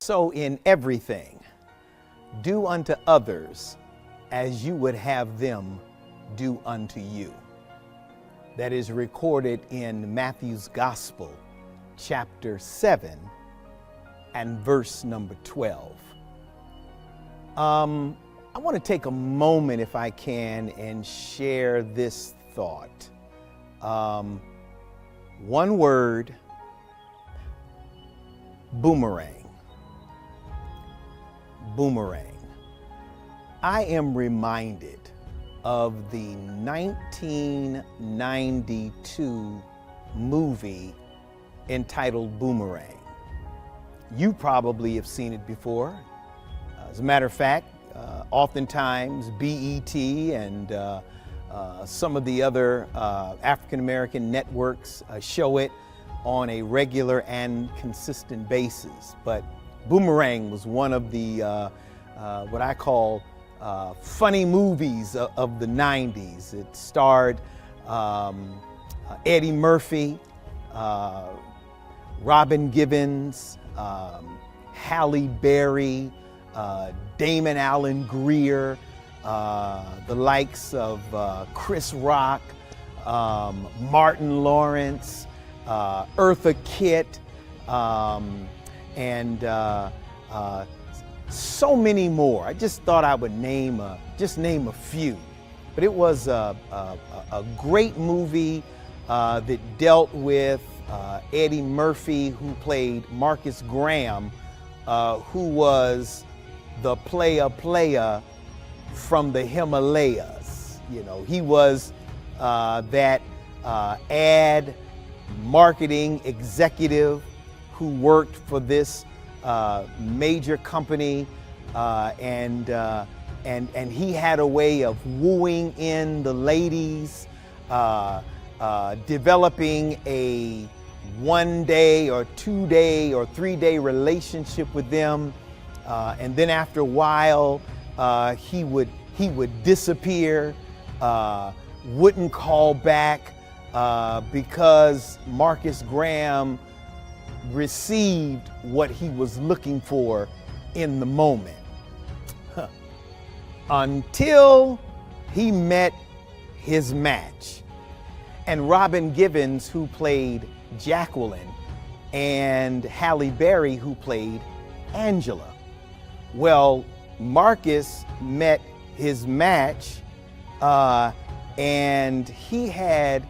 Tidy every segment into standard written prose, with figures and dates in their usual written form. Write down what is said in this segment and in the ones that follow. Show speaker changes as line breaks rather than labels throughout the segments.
So in everything, do unto others as you would have them do unto you. That is recorded in Matthew's Gospel, chapter 7 and verse number 12. I want to take a moment, if I can, and share this thought. One word: boomerang. Boomerang. I am reminded of the 1992 movie entitled Boomerang. You probably have seen it before. As a matter of fact, oftentimes BET and some of the other African-American networks show it on a regular and consistent basis. But Boomerang was one of the what I call funny movies of the 90s. It starred Eddie Murphy, Robin Givens, Halle Berry, Damon Allen Greer, the likes of Chris Rock, Martin Lawrence, Eartha Kitt, and so many more. I just thought I would name a few. But it was a great movie that dealt with Eddie Murphy, who played Marcus Graham, who was the player from the Himalayas. You know, he was that ad marketing executive who worked for this major company, and he had a way of wooing in the ladies, developing a 1 day or 2 day or 3 day relationship with them, and then after a while he would disappear, wouldn't call back because Marcus Graham received what he was looking for in the moment. Until he met his match. And Robin Givens, who played Jacqueline, and Halle Berry, who played Angela. Well, Marcus met his match, and he had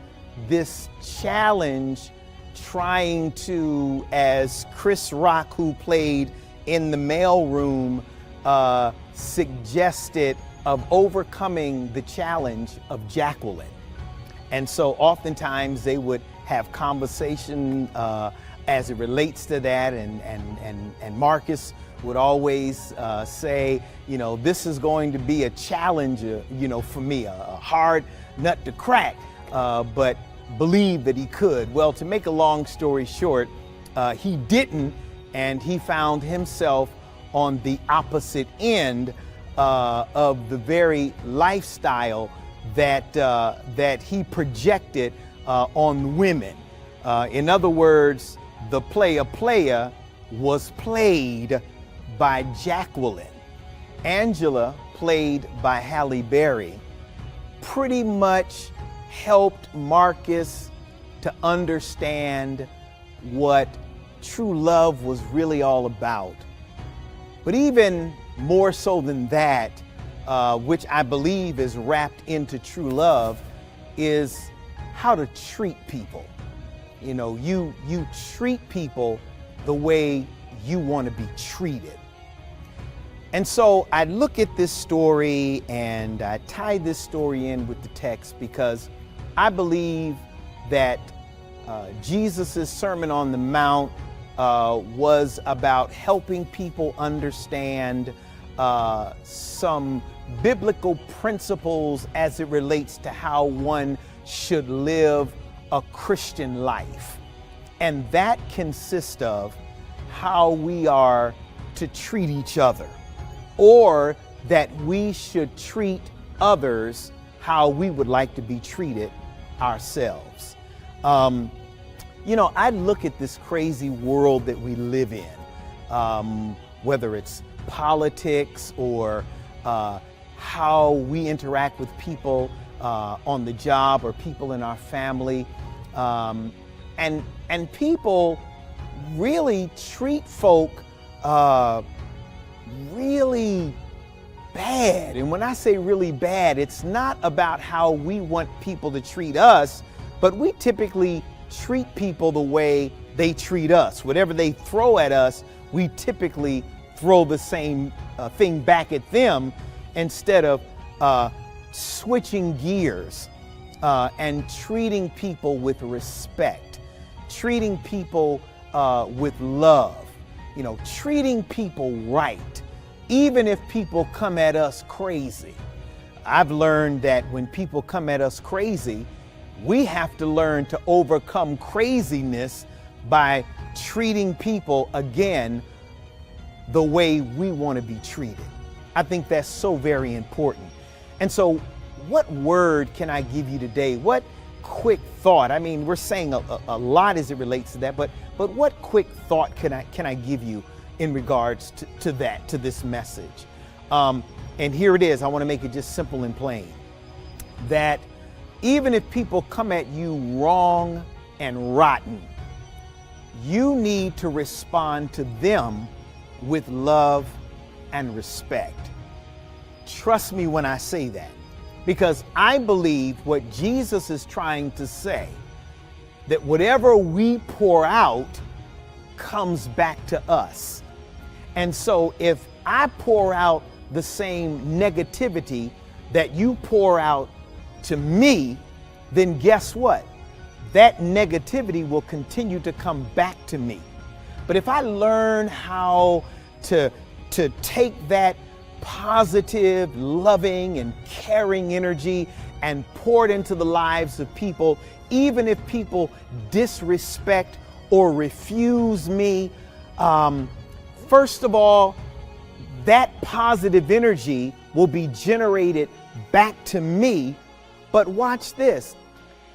this challenge trying to, as Chris Rock, who played in the mailroom, suggested, of overcoming the challenge of Jacqueline. And so oftentimes they would have conversation as it relates to that, and Marcus would always say, you know, this is going to be a challenge, you know, for me, a hard nut to crack, but believed that he could. Well, to make a long story short, he didn't, and he found himself on the opposite end of the very lifestyle that he projected on women. In other words, the player was played by Jacqueline. Angela, played by Halle Berry, pretty much helped Marcus to understand what true love was really all about. But even more so than that, which I believe is wrapped into true love, is how to treat people. You know, you treat people the way you want to be treated. And so I look at this story and I tie this story in with the text, because I believe that Jesus' Sermon on the Mount was about helping people understand some biblical principles as it relates to how one should live a Christian life. And that consists of how we are to treat each other, or that we should treat others how we would like to be treated ourselves. You know, I look at this crazy world that we live in, whether it's politics or how we interact with people on the job or people in our family. And people really treat folk really bad. And when I say really bad, it's not about how we want people to treat us, but we typically treat people the way they treat us. Whatever they throw at us, we typically throw the same thing back at them instead of switching gears and treating people with respect, treating people with love, treating people right, even if people come at us crazy. I've learned that when people come at us crazy, we have to learn to overcome craziness by treating people again the way we want to be treated. I think that's so very important. And so what word can I give you today? What quick thought? I mean, we're saying a lot as it relates to that, but what quick thought can I give you in regards to this message? And here it is. I want to make it just simple and plain. That even if people come at you wrong and rotten, you need to respond to them with love and respect. Trust me when I say that, because I believe what Jesus is trying to say, that whatever we pour out comes back to us. And so if I pour out the same negativity that you pour out to me, then guess what? That negativity will continue to come back to me. But if I learn how to take that positive, loving, and caring energy and pour it into the lives of people, even if people disrespect or refuse me, first of all, that positive energy will be generated back to me. But watch this.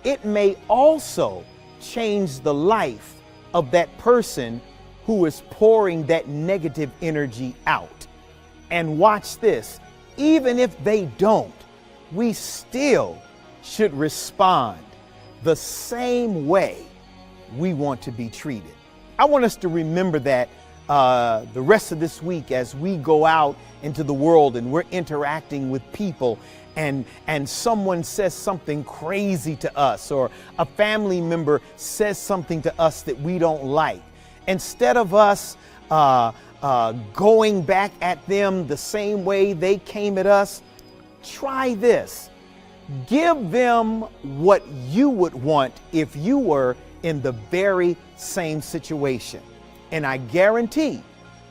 It may also change the life of that person who is pouring that negative energy out. And watch this. Even if they don't, we still should respond the same way we want to be treated. I want us to remember that the rest of this week as we go out into the world and we're interacting with people, and someone says something crazy to us, or a family member says something to us that we don't like. Instead of us going back at them the same way they came at us, try this. Give them what you would want if you were in the very same situation. And I guarantee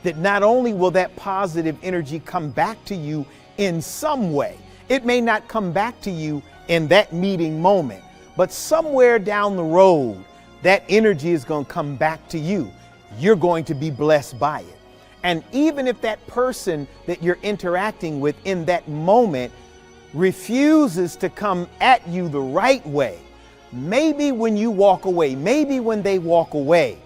that not only will that positive energy come back to you in some way, it may not come back to you in that meeting moment, but somewhere down the road, that energy is going to come back to you. You're going to be blessed by it. And even if that person that you're interacting with in that moment refuses to come at you the right way, maybe when you walk away, maybe when they walk away,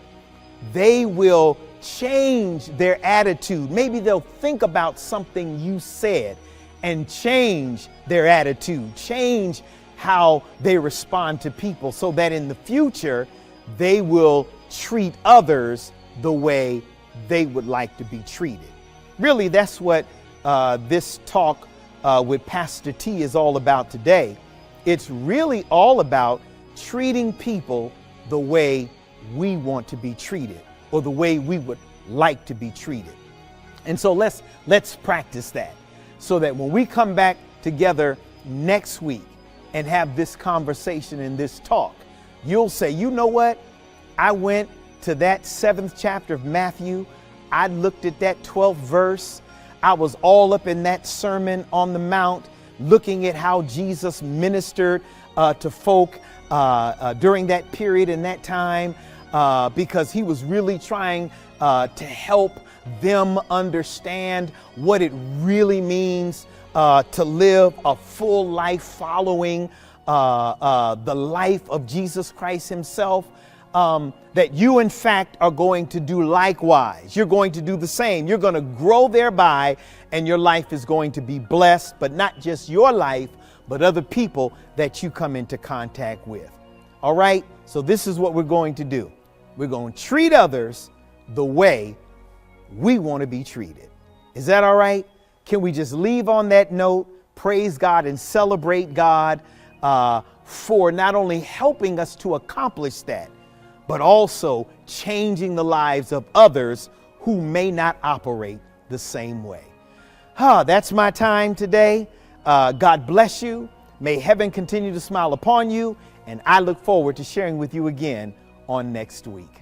they will change their attitude. Maybe they'll think about something you said and change their attitude, change how they respond to people, so that in the future, they will treat others the way they would like to be treated. Really, that's what this talk with Pastor T is all about today. It's really all about treating people the way we want to be treated, or the way we would like to be treated. And so let's practice that, so that when we come back together next week and have this conversation and this talk, you'll say, you know what? I went to that 7th chapter of Matthew. I looked at that 12th verse. I was all up in that Sermon on the Mount, looking at how Jesus ministered to folk during that period and that time, because he was really trying to help them understand what it really means to live a full life following the life of Jesus Christ himself. that you, in fact, are going to do likewise. You're going to do the same. You're going to grow thereby, and your life is going to be blessed, but not just your life, but other people that you come into contact with. All right? So this is what we're going to do. We're going to treat others the way we want to be treated. Is that all right? Can we just leave on that note, praise God and celebrate God for not only helping us to accomplish that, but also changing the lives of others who may not operate the same way. That's my time today. God bless you. May heaven continue to smile upon you. And I look forward to sharing with you again on next week.